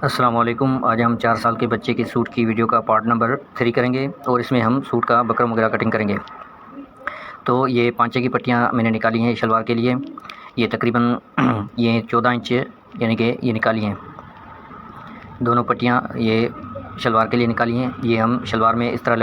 अस्सलाम वालेकुम। आज हम 4 साल के बच्चे के सूट की वीडियो का पार्ट नंबर 3 करेंगे और इसमें हम सूट का बकरम वगैरह कटिंग करेंगे। तो ये पांचे की पट्टियाँ मैंने निकाली हैं शलवार के लिए। ये तकरीबन ये 14 इंच यानी कि ये निकाली हैं। दोनों पट्टियाँ ये शलवार के लिए निकाली हैं। ये हम शलवार में इस तरह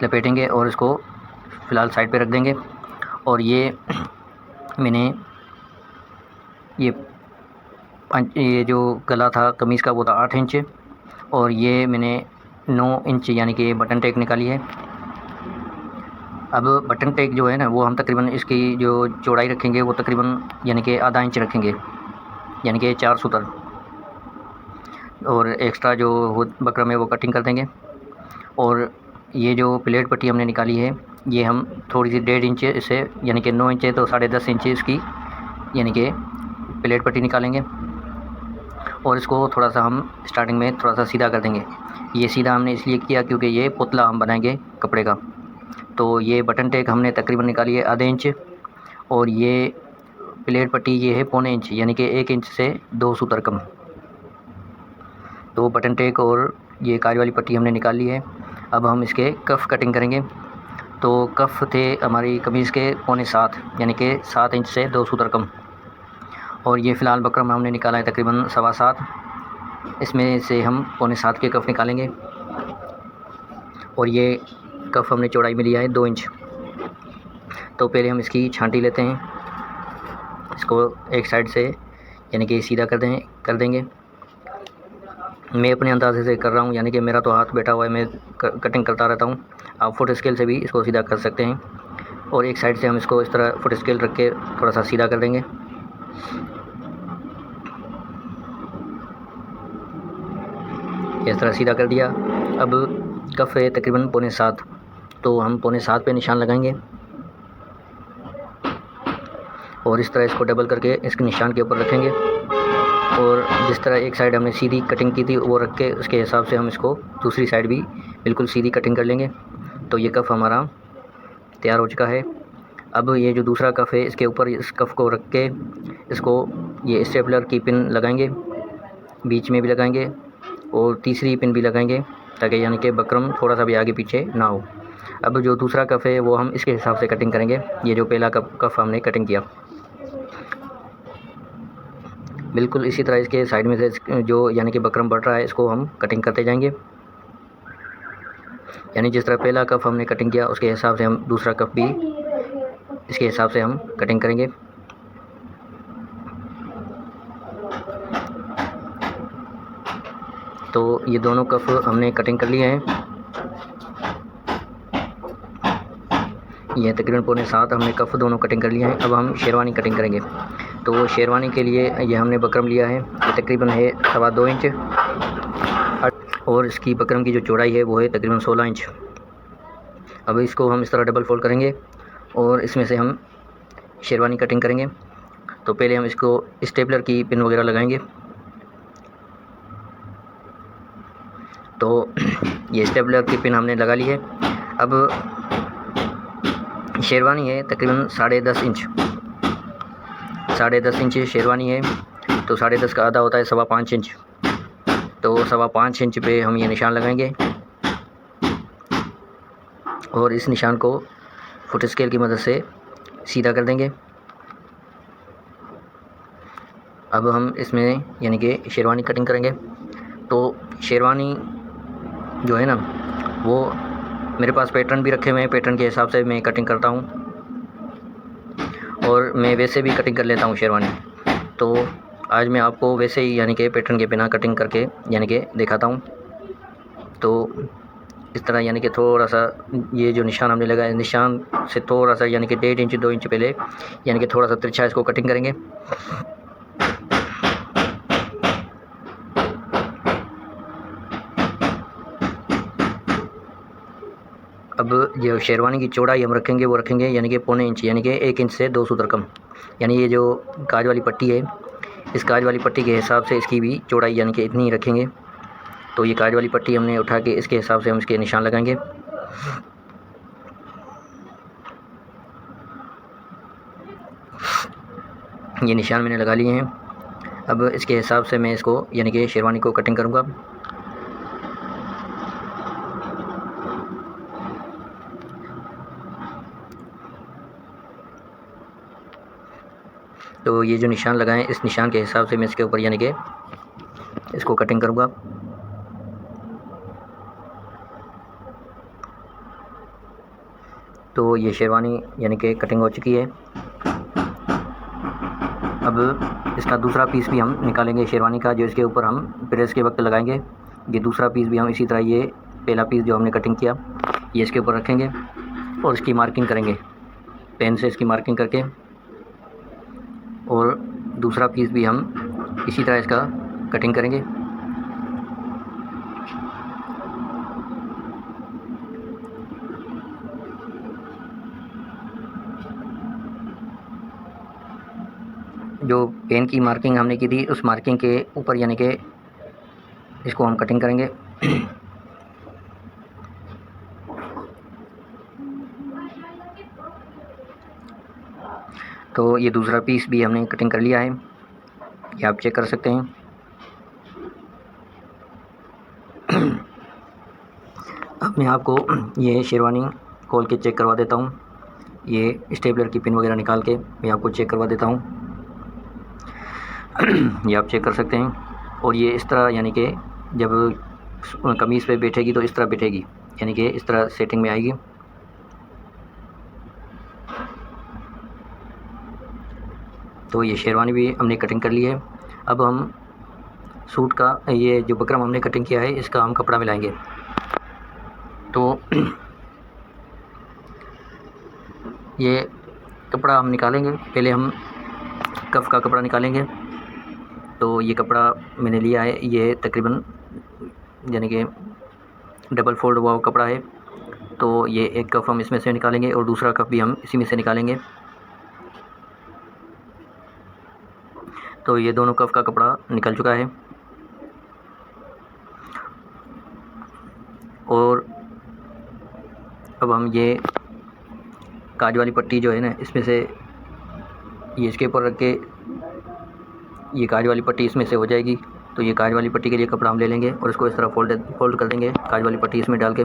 लपेटेंगे और इसको फ़िलहाल साइड पे रख देंगे। और ये मैंने ये जो गला था कमीज़ का वो था 8 इंच और ये मैंने 9 इंच यानी कि बटन टेक निकाली है। अब बटन टेक जो है ना वो हम तकरीबन इसकी जो चौड़ाई रखेंगे वो तकरीबन यानी कि आधा इंच रखेंगे, यानी कि 4 सूतर, और एक्स्ट्रा जो बकरम है वो कटिंग कर देंगे। और ये जो प्लेट पट्टी हमने निकाली है ये हम थोड़ी सी 1.5 इंच इससे यानी कि 9 इंच है तो 10.5 इंच इसकी यानी कि प्लेट पट्टी निकालेंगे। और इसको थोड़ा सा हम स्टार्टिंग में थोड़ा सा सीधा कर देंगे। ये सीधा हमने इसलिए किया क्योंकि ये पुतला हम बनाएंगे कपड़े का। तो ये बटन टेक हमने तकरीबन निकाली है आधे इंच और ये प्लेट पट्टी ये है 1.25 इंच यानी कि 1 इंच से 2 सूतर कम। तो बटन टेक और ये काज वाली पट्टी हमने निकाल ली है। अब हम इसके कफ़ कटिंग करेंगे। तो कफ़ थे हमारी कमीज़ के 6.25 यानी कि 7 इंच से 2 सूतर कम। और ये फ़िलहाल बकरम हमने निकाला है तकरीबन 7.25। इसमें से हम 6.25 के कफ़ निकालेंगे। और ये कफ़ हमने चौड़ाई में लिया है 2 इंच। तो पहले हम इसकी छांटी लेते हैं, इसको एक साइड से यानी कि सीधा कर देंगे। मैं अपने अंदाजे से कर रहा हूँ, यानी कि मेरा तो हाथ बैठा हुआ है, मैं कटिंग करता रहता हूँ। आप फुट स्केल से भी इसको सीधा कर सकते हैं। और एक साइड से हम इसको इस तरह फुट स्केल रख के थोड़ा सा सीधा कर देंगे। इस तरह सीधा कर दिया। अब कफ़ है तकरीबन 6.25, तो हम 6.25 पे निशान लगाएंगे और इस तरह इसको डबल करके इसके निशान के ऊपर रखेंगे। और जिस तरह एक साइड हमने सीधी कटिंग की थी वो रख के उसके हिसाब से हम इसको दूसरी साइड भी बिल्कुल सीधी कटिंग कर लेंगे। तो ये कफ़ हमारा तैयार हो चुका है। अब ये जो दूसरा कफ़ है इसके ऊपर इस कफ़ को रख के इसको ये स्टेपलर की पिन लगाएंगे, बीच में भी लगाएंगे और तीसरी पिन भी लगाएंगे ताकि यानी कि बकरम थोड़ा सा भी आगे पीछे ना हो। अब जो दूसरा कफ़ है वो हम इसके हिसाब से कटिंग करेंगे। ये जो पहला कफ़ हमने कटिंग किया बिल्कुल इसी तरह इसके साइड में से जो यानी कि बकरम बढ़ रहा है इसको हम कटिंग करते जाएंगे। यानी जिस तरह पहला कफ़ हमने कटिंग किया उसके हिसाब से हम दूसरा कफ़ भी इसके हिसाब से हम कटिंग करेंगे। तो ये दोनों कफ़ हमने कटिंग कर लिए हैं। ये तकरीबन 6.25 हमने कफ़ दोनों कटिंग कर लिए हैं। अब हम शेरवानी कटिंग करेंगे। तो शेरवानी के लिए ये हमने बकरम लिया है, ये तकरीबन है 2.25 इंच और इसकी बकरम की जो चौड़ाई है वो है तकरीबन 16 इंच। अब इसको हम इस तरह डबल फोल्ड करेंगे और इसमें से हम शेरवानी कटिंग करेंगे। तो पहले हम इसको स्टेपलर की पिन वगैरह लगाएंगे। तो ये स्टेपलर की पिन हमने लगा ली है। अब शेरवानी है तकरीबन 10.5 इंच, 10.5 इंच शेरवानी है। तो 10.5 का आधा होता है 5.25 इंच। तो 5.25 इंच पे हम ये निशान लगाएंगे और इस निशान को फुट स्केल की मदद से सीधा कर देंगे। अब हम इसमें यानी कि शेरवानी कटिंग करेंगे। तो शेरवानी जो है ना वो मेरे पास पैटर्न भी रखे हुए हैं, पैटर्न के हिसाब से मैं कटिंग करता हूँ और मैं वैसे भी कटिंग कर लेता हूँ शेरवानी। तो आज मैं आपको वैसे ही यानी कि पैटर्न के बिना कटिंग करके यानी कि दिखाता हूँ। तो इस तरह यानी कि थोड़ा सा ये जो निशान हमने लगाया निशान से थोड़ा सा यानी कि 1.5 इंच 2 इंच पहले यानी कि थोड़ा सा तिरछा इसको कटिंग करेंगे। अब जो शेरवानी की चौड़ाई हम रखेंगे वो रखेंगे यानी कि 1.25 इंच यानी कि 1 इंच से 2 सूतर कम। यानी ये जो काज वाली पट्टी है इस काज वाली पट्टी के हिसाब से इसकी भी चौड़ाई यानी कि इतनी ही रखेंगे। तो ये काज वाली पट्टी हमने उठा के इसके हिसाब से हम इसके निशान लगाएंगे। ये निशान मैंने लगा लिए हैं। अब इसके हिसाब से मैं इसको यानी कि शेरवानी को कटिंग करूँगा। तो ये जो निशान लगाएं इस निशान के हिसाब से मैं इसके ऊपर यानी कि इसको कटिंग करूँगा। तो ये शेरवानी यानी कि कटिंग हो चुकी है। अब इसका दूसरा पीस भी हम निकालेंगे शेरवानी का, जो इसके ऊपर हम प्रेस के वक्त लगाएंगे। ये दूसरा पीस भी हम इसी तरह, ये पहला पीस जो हमने कटिंग किया ये इसके ऊपर रखेंगे और इसकी मार्किंग करेंगे पेन से, इसकी मार्किंग करके। और दूसरा पीस भी हम इसी तरह इसका कटिंग करेंगे। जो पेन की मार्किंग हमने की थी उस मार्किंग के ऊपर यानी कि इसको हम कटिंग करेंगे। तो ये दूसरा पीस भी हमने कटिंग कर लिया है, ये आप चेक कर सकते हैं। अब मैं आपको ये शेरवानी खोल के चेक करवा देता हूँ। ये स्टेपलर की पिन वगैरह निकाल के मैं आपको चेक करवा देता हूँ। ये आप चेक कर सकते हैं। और ये इस तरह यानी कि जब कमीज़ पे बैठेगी तो इस तरह बैठेगी, यानी कि इस तरह सेटिंग में आएगी। तो ये शेरवानी भी हमने कटिंग कर ली है। अब हम सूट का ये जो बकरम हमने कटिंग किया है इसका हम कपड़ा मिलाएंगे। तो ये कपड़ा हम निकालेंगे, पहले हम कफ का कपड़ा निकालेंगे। तो ये कपड़ा मैंने लिया है, ये तकरीबन यानी कि डबल फोल्ड हुआ कपड़ा है। तो ये एक कफ हम इसमें से निकालेंगे और दूसरा कफ भी हम इसी में से निकालेंगे। तो ये दोनों कफ का कपड़ा निकल चुका है। और अब हम ये काज वाली पट्टी जो है ना इसमें से ये इसके ऊपर रख के ये काज वाली पट्टी इसमें से हो जाएगी। तो ये काज वाली पट्टी के लिए कपड़ा हम ले लेंगे और इसको इस तरह फोल्ड कर देंगे, काज वाली पट्टी इसमें डाल के।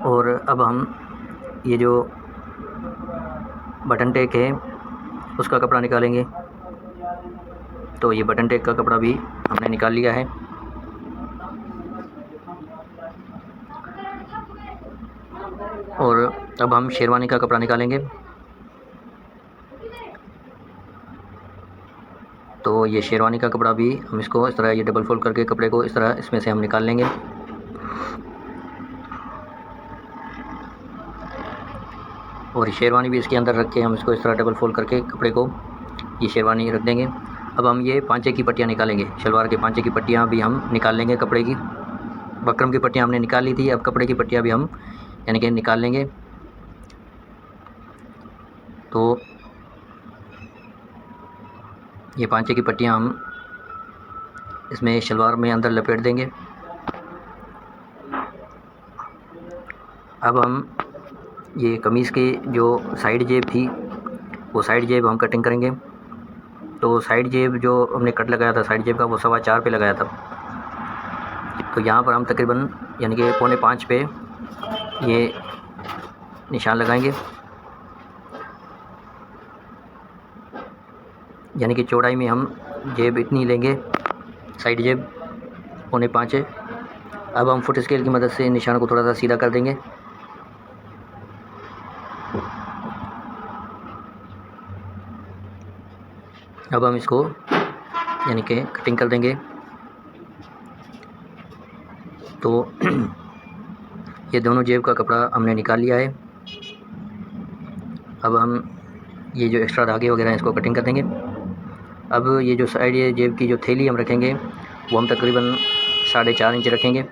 और अब हम ये जो बटन टेक है उसका कपड़ा निकालेंगे। तो ये बटन टेक का कपड़ा भी हमने निकाल लिया है। और अब हम शेरवानी का कपड़ा निकालेंगे। तो ये शेरवानी का कपड़ा भी हम इसको इस तरह ये डबल फोल्ड करके कपड़े को इस तरह इसमें से हम निकाल लेंगे। और शेरवानी भी इसके अंदर रख के हम इसको इस तरह डबल फोल्ड करके कपड़े को ये शेरवानी रख देंगे। अब हम ये पांचे की पट्टियाँ निकालेंगे, शलवार के पांचे की पट्टियाँ भी हम निकाल लेंगे। कपड़े की बकरम की पट्टियाँ हमने निकाल ली थी, अब कपड़े की पट्टियाँ भी हम यानी कि निकाल लेंगे। तो ये पांचे की पट्टियाँ हम इसमें शलवार में अंदर लपेट देंगे। अब हम ये कमीज़ की जो साइड जेब थी वो साइड जेब हम कटिंग करेंगे। तो साइड जेब जो हमने कट लगाया था साइड जेब का वो 4.25 पे लगाया था। तो यहाँ पर हम तकरीबन यानी कि 4.25 पे ये निशान लगाएंगे। यानी कि चौड़ाई में हम जेब इतनी लेंगे, साइड जेब 4.25 है। अब हम फुट स्केल की मदद से निशान को थोड़ा सा सीधा कर देंगे। अब हम इसको यानी कि कटिंग कर देंगे। तो ये दोनों जेब का कपड़ा हमने निकाल लिया है। अब हम ये जो एक्स्ट्रा धागे वगैरह हैं इसको कटिंग कर देंगे। अब ये जो साइड ये जेब की जो थैली हम रखेंगे वो हम तकरीबन 4.5 इंच रखेंगे।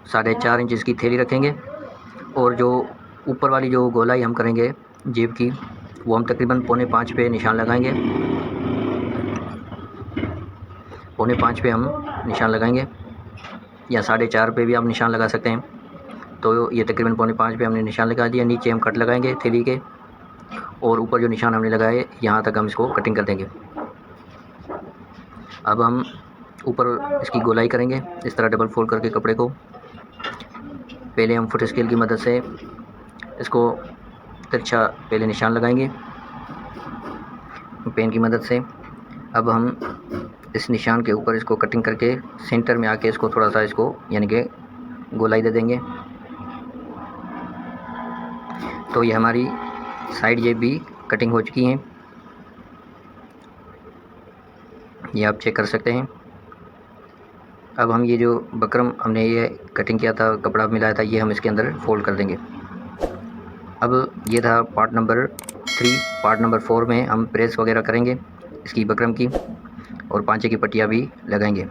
4.5 इंच इसकी थैली रखेंगे। और जो ऊपर वाली जो गोलाई हम करेंगे जेब की वो हम तकरीबन 4.25 पे निशान लगाएंगे। 4.25 पे हम निशान लगाएंगे या 4.5 पे भी आप निशान लगा सकते हैं। तो ये तकरीबन 4.25 पे हमने निशान लगा दिया। नीचे हम कट लगाएंगे थैली के और ऊपर जो निशान हमने लगाए यहाँ तक हम इसको कटिंग कर देंगे। अब हम ऊपर इसकी गोलाई करेंगे, इस तरह डबल फोल्ड करके कपड़े को। पहले हम फुट स्केल की मदद से इसको तिरछा पहले निशान लगाएंगे पेन की मदद से। अब हम इस निशान के ऊपर इसको कटिंग करके सेंटर में आके इसको थोड़ा सा इसको यानी कि गोलाई दे देंगे। तो ये हमारी साइड जेब भी कटिंग हो चुकी हैं, ये आप चेक कर सकते हैं। अब हम ये जो बकरम हमने ये कटिंग किया था, कपड़ा मिलाया था, ये हम इसके अंदर फोल्ड कर देंगे। अब ये था पार्ट नंबर 3। पार्ट नंबर 4 में हम प्रेस वगैरह करेंगे इसकी बकरम की और पांचे की पट्टियाँ भी लगाएंगे।